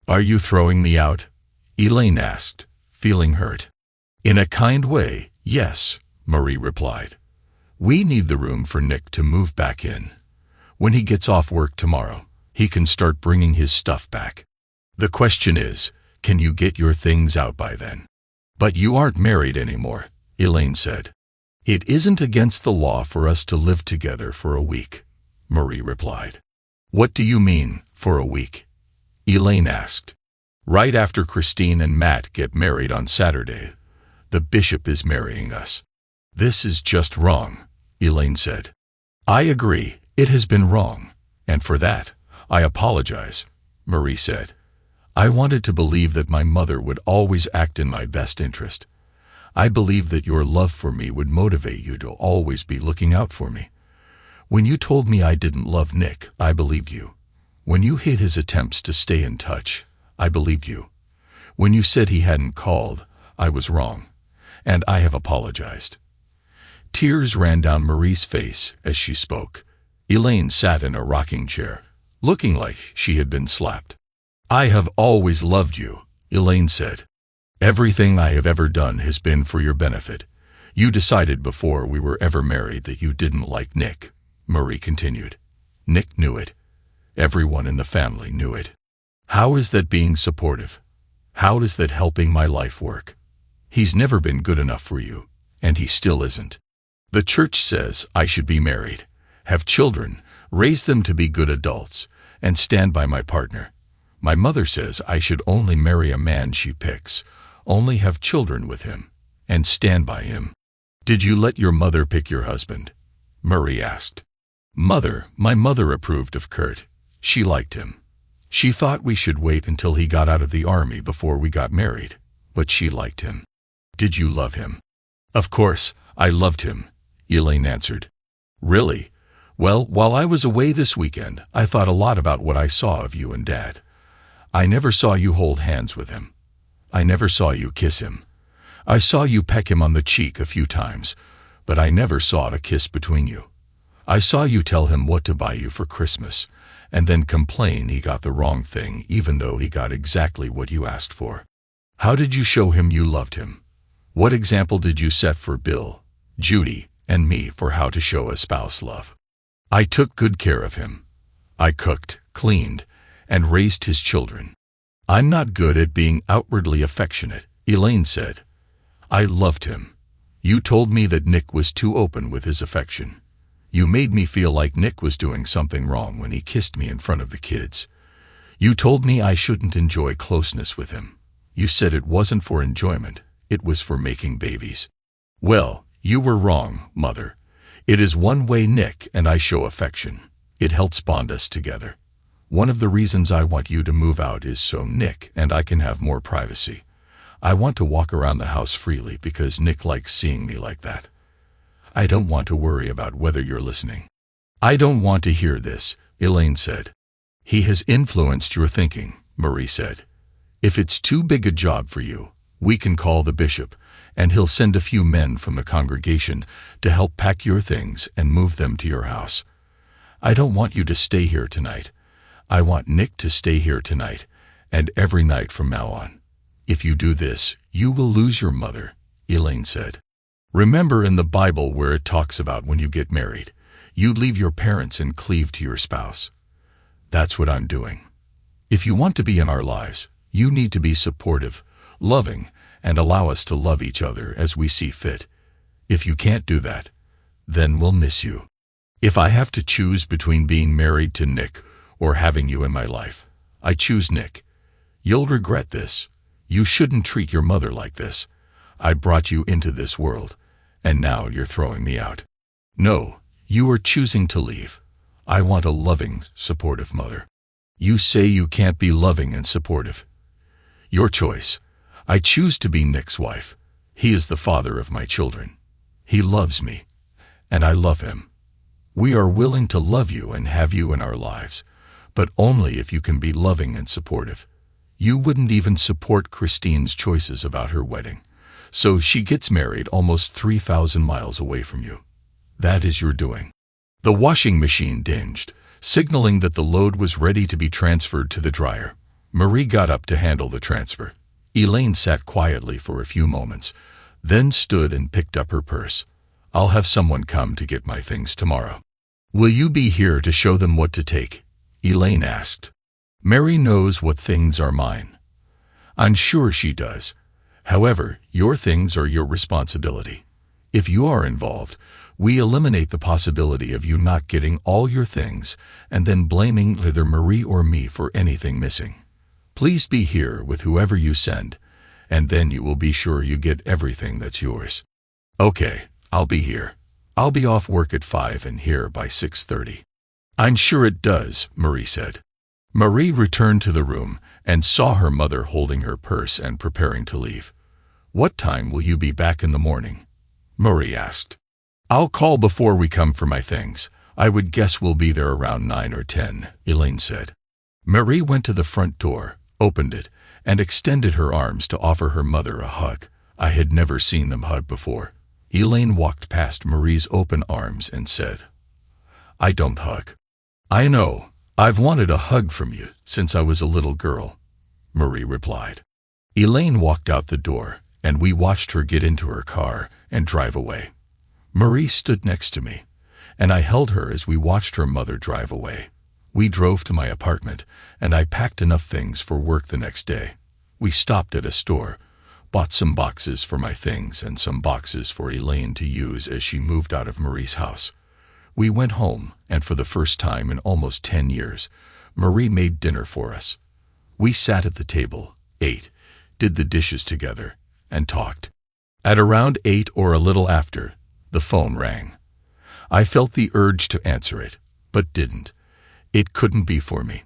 "Are you throwing me out?" Elaine asked, feeling hurt. "In a kind way, yes," Marie replied. "We need the room for Nick to move back in. When he gets off work tomorrow, he can start bringing his stuff back. The question is, can you get your things out by then?" "But you aren't married anymore," Elaine said. "It isn't against the law for us to live together for a week," Marie replied. "What do you mean, for a week?" Elaine asked. "Right after Christine and Matt get married on Saturday, the bishop is marrying us." "This is just wrong," Elaine said. "I agree, it has been wrong, and for that, I apologize," Marie said. "I wanted to believe that my mother would always act in my best interest. I believe that your love for me would motivate you to always be looking out for me. When you told me I didn't love Nick, I believed you. When you hid his attempts to stay in touch, I believed you. When you said he hadn't called, I was wrong, and I have apologized." Tears ran down Marie's face as she spoke. Elaine sat in a rocking chair, looking like she had been slapped. "I have always loved you," Elaine said. "Everything I have ever done has been for your benefit. You decided before we were ever married that you didn't like Nick," Marie continued. "Nick knew it. Everyone in the family knew it. How is that being supportive? How does that helping my life work? He's never been good enough for you, and he still isn't. The church says I should be married, have children, raise them to be good adults, and stand by my partner. My mother says I should only marry a man she picks, only have children with him, and stand by him." "Did you let your mother pick your husband?" Marie asked. My mother approved of Kurt. She liked him. She thought we should wait until he got out of the army before we got married, but she liked him." "Did you love him?" "Of course, I loved him," Elaine answered. "Really? Well, while I was away this weekend, I thought a lot about what I saw of you and Dad. I never saw you hold hands with him. I never saw you kiss him. I saw you peck him on the cheek a few times, but I never saw a kiss between you. I saw you tell him what to buy you for Christmas, and then complain he got the wrong thing even though he got exactly what you asked for. How did you show him you loved him? What example did you set for Bill, Judy, and me for how to show a spouse love? I took good care of him. I cooked, cleaned, and raised his children. I'm not good at being outwardly affectionate," Elaine said. "I loved him. You told me that Nick was too open with his affection. You made me feel like Nick was doing something wrong when he kissed me in front of the kids. You told me I shouldn't enjoy closeness with him. You said it wasn't for enjoyment, it was for making babies. Well, you were wrong, Mother. It is one way Nick and I show affection. It helps bond us together. One of the reasons I want you to move out is so Nick and I can have more privacy. I want to walk around the house freely because Nick likes seeing me like that. I don't want to worry about whether you're listening." "I don't want to hear this," Elaine said. "He has influenced your thinking," Marie said. "If it's too big a job for you, we can call the bishop, and he'll send a few men from the congregation to help pack your things and move them to your house. I don't want you to stay here tonight. I want Nick to stay here tonight, and every night from now on. If you do this, you will lose your mother," Elaine said. "Remember in the Bible where it talks about when you get married, you leave your parents and cleave to your spouse. That's what I'm doing. If you want to be in our lives, you need to be supportive, loving, and allow us to love each other as we see fit. If you can't do that, then we'll miss you. If I have to choose between being married to Nick or having you in my life, I choose Nick. You'll regret this. You shouldn't treat your mother like this. I brought you into this world, and now you're throwing me out." "No, You are choosing to leave. I want a loving, supportive mother. You say you can't be loving and supportive. Your choice. I choose to be Nick's wife. He is the father of my children. He loves me, and I love him. We are willing to love you and have you in our lives, but only if you can be loving and supportive. You wouldn't even support Christine's choices about her wedding, so she gets married almost 3,000 miles away from you. That is your doing. The washing machine dinged, signaling that the load was ready to be transferred to the dryer. Marie got up to handle the transfer. Elaine sat quietly for a few moments, then stood and picked up her purse. I'll have someone come to get my things tomorrow. Will you be here to show them what to take? Elaine asked. Mary knows what things are mine. I'm sure she does. However, your things are your responsibility. If you are involved, we eliminate the possibility of you not getting all your things and then blaming either Marie or me for anything missing. Please be here with whoever you send, and then you will be sure you get everything that's yours. Okay, I'll be here. I'll be off work at 5 and here by 6:30. I'm sure it does, Marie said. Marie returned to the room and saw her mother holding her purse and preparing to leave. What time will you be back in the morning? Marie asked. I'll call before we come for my things. I would guess we'll be there around 9 or 10, Elaine said. Marie went to the front door, opened it, and extended her arms to offer her mother a hug. I had never seen them hug before. Elaine walked past Marie's open arms and said, I don't hug. I know. I've wanted a hug from you since I was a little girl, Marie replied. Elaine walked out the door, and we watched her get into her car and drive away. Marie stood next to me, and I held her as we watched her mother drive away. We drove to my apartment, and I packed enough things for work the next day. We stopped at a store, bought some boxes for my things and some boxes for Elaine to use as she moved out of Marie's house. We went home, and for the first time in almost 10 years, Marie made dinner for us. We sat at the table, ate, did the dishes together, and talked. At around 8 or a little after, the phone rang. I felt the urge to answer it, but didn't. It couldn't be for me.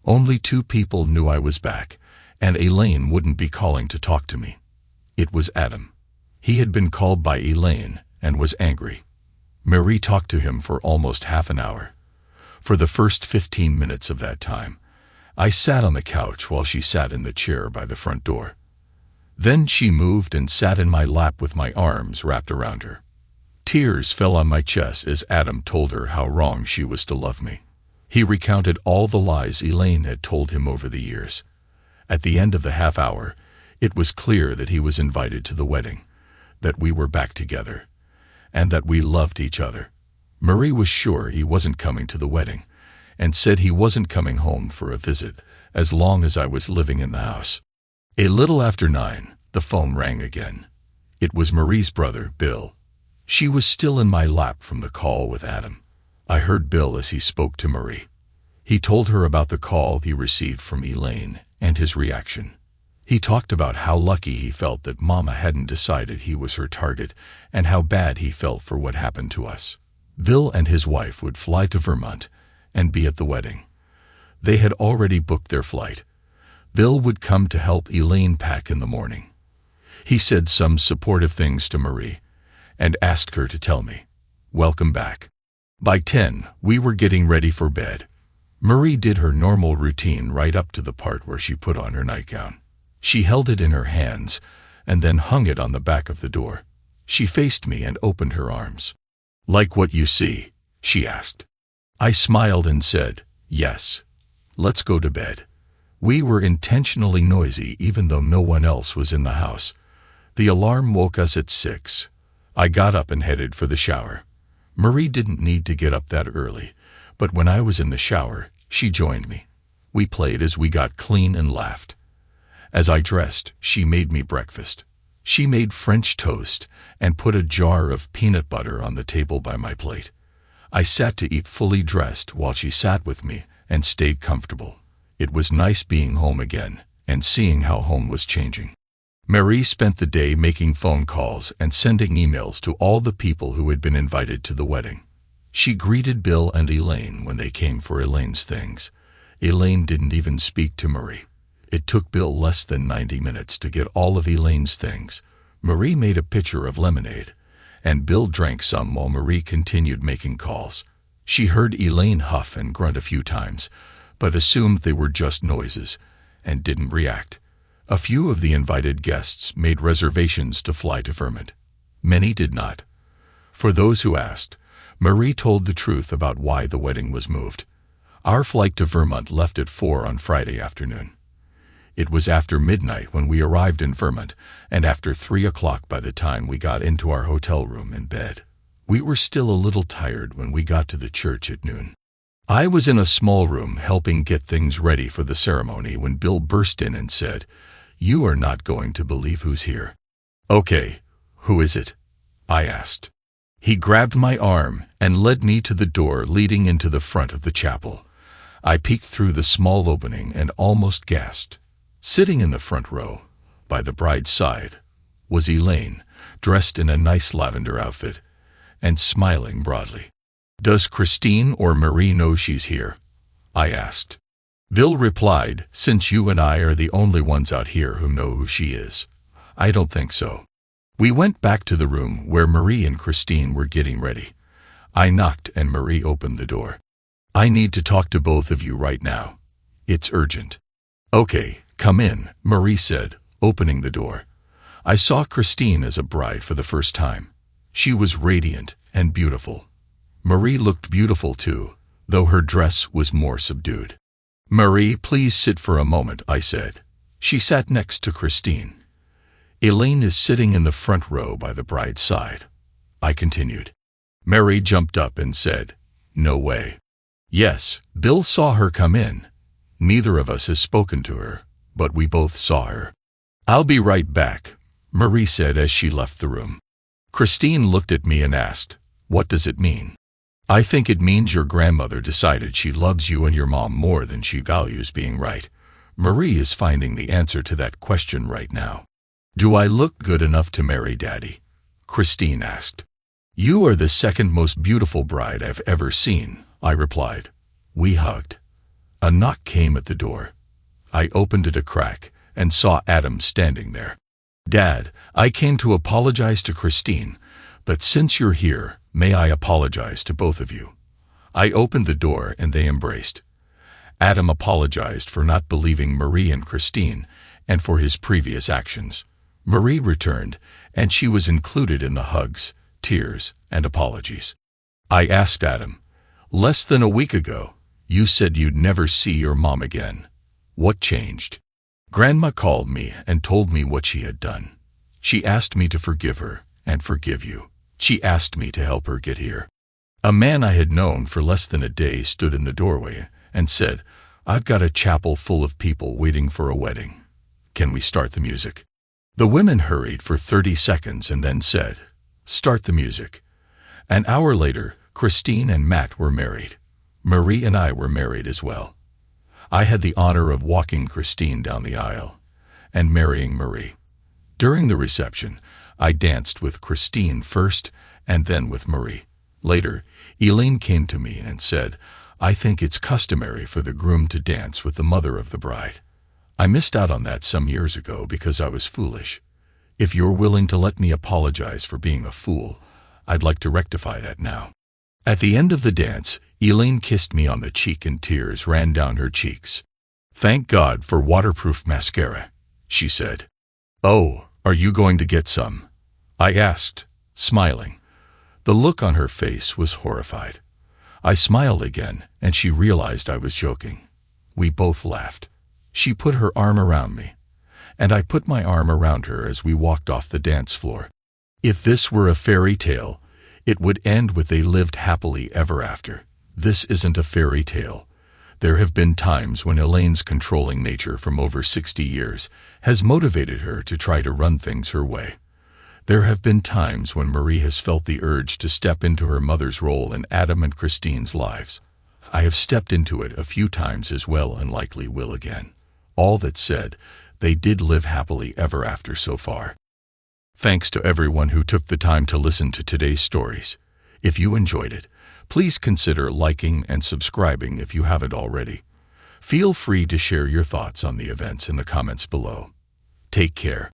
Only 2 people knew I was back, and Elaine wouldn't be calling to talk to me. It was Adam. He had been called by Elaine and was angry. Marie talked to him for almost half an hour. For the first 15 minutes of that time, I sat on the couch while she sat in the chair by the front door. Then she moved and sat in my lap with my arms wrapped around her. Tears fell on my chest as Adam told her how wrong she was to love me. He recounted all the lies Elaine had told him over the years. At the end of the half hour, it was clear that he was invited to the wedding, that we were back together, and that we loved each other. Marie was sure he wasn't coming to the wedding, and said he wasn't coming home for a visit as long as I was living in the house. A little after 9, the phone rang again. It was Marie's brother, Bill. She was still in my lap from the call with Adam. I heard Bill as he spoke to Marie. He told her about the call he received from Elaine and his reaction. He talked about how lucky he felt that Mama hadn't decided he was her target and how bad he felt for what happened to us. Bill and his wife would fly to Vermont and be at the wedding. They had already booked their flight. Bill would come to help Elaine pack in the morning. He said some supportive things to Marie and asked her to tell me, "Welcome back." By 10, we were getting ready for bed. Marie did her normal routine right up to the part where she put on her nightgown. She held it in her hands and then hung it on the back of the door. She faced me and opened her arms. "Like what you see?" she asked. I smiled and said, "Yes. Let's go to bed." We were intentionally noisy even though no one else was in the house. The alarm woke us at 6. I got up and headed for the shower. Marie didn't need to get up that early, but when I was in the shower, she joined me. We played as we got clean and laughed. As I dressed, she made me breakfast. She made French toast and put a jar of peanut butter on the table by my plate. I sat to eat fully dressed while she sat with me and stayed comfortable. It was nice being home again and seeing how home was changing. Marie spent the day making phone calls and sending emails to all the people who had been invited to the wedding. She greeted Bill and Elaine when they came for Elaine's things. Elaine didn't even speak to Marie. It took Bill less than 90 minutes to get all of Elaine's things. Marie made a pitcher of lemonade, and Bill drank some while Marie continued making calls. She heard Elaine huff and grunt a few times, but assumed they were just noises, and didn't react. A few of the invited guests made reservations to fly to Vermont. Many did not. For those who asked, Marie told the truth about why the wedding was moved. Our flight to Vermont left at 4 on Friday afternoon. It was after midnight when we arrived in Vermont, and after 3 o'clock by the time we got into our hotel room and bed. We were still a little tired when we got to the church at noon. I was in a small room helping get things ready for the ceremony when Bill burst in and said, "You are not going to believe who's here." "Okay, who is it?" I asked. He grabbed my arm and led me to the door leading into the front of the chapel. I peeked through the small opening and almost gasped. Sitting in the front row, by the bride's side, was Elaine, dressed in a nice lavender outfit, and smiling broadly. "Does Christine or Marie know she's here?" I asked. Bill replied, "Since you and I are the only ones out here who know who she is, I don't think so." We went back to the room where Marie and Christine were getting ready. I knocked and Marie opened the door. "I need to talk to both of you right now. It's urgent." "Okay, come in," Marie said, opening the door. I saw Christine as a bride for the first time. She was radiant and beautiful. Marie looked beautiful too, though her dress was more subdued. "Marie, please sit for a moment," I said. She sat next to Christine. "Elaine is sitting in the front row by the bride's side," I continued. Marie jumped up and said, "No way." "Yes, Bill saw her come in. Neither of us has spoken to her, but we both saw her." "I'll be right back," Marie said as she left the room. Christine looked at me and asked, "What does it mean?" "I think it means your grandmother decided she loves you and your mom more than she values being right. Marie is finding the answer to that question right now." "Do I look good enough to marry Daddy?" Christine asked. "You are the second most beautiful bride I've ever seen," I replied. We hugged. A knock came at the door. I opened it a crack and saw Adam standing there. "Dad, I came to apologize to Christine, but since you're here, may I apologize to both of you?" I opened the door and they embraced. Adam apologized for not believing Marie and Christine and for his previous actions. Marie returned, and she was included in the hugs, tears, and apologies. I asked Adam, "Less than a week ago, you said you'd never see your mom again. What changed?" "Grandma called me and told me what she had done. She asked me to forgive her and forgive you. She asked me to help her get here." A man I had known for less than a day stood in the doorway and said, "I've got a chapel full of people waiting for a wedding. Can we start the music?" The women hurried for 30 seconds and then said, "Start the music." An hour later, Christine and Matt were married. Marie and I were married as well. I had the honor of walking Christine down the aisle and marrying Marie. During the reception, I danced with Christine first and then with Marie. Later, Elaine came to me and said, "I think it's customary for the groom to dance with the mother of the bride. I missed out on that some years ago because I was foolish. If you're willing to let me apologize for being a fool, I'd like to rectify that now." At the end of the dance, Elaine kissed me on the cheek and tears ran down her cheeks. "Thank God for waterproof mascara," she said. "Oh, are you going to get some?" I asked, smiling. The look on her face was horrified. I smiled again, and she realized I was joking. We both laughed. She put her arm around me, and I put my arm around her as we walked off the dance floor. If this were a fairy tale, it would end with they lived happily ever after. This isn't a fairy tale. There have been times when Elaine's controlling nature from over 60 years has motivated her to try to run things her way. There have been times when Marie has felt the urge to step into her mother's role in Adam and Christine's lives. I have stepped into it a few times as well and likely will again. All that said, they did live happily ever after so far. Thanks to everyone who took the time to listen to today's stories. If you enjoyed it, Please consider liking and subscribing if you haven't already. Feel free to share your thoughts on the events in the comments below. Take care.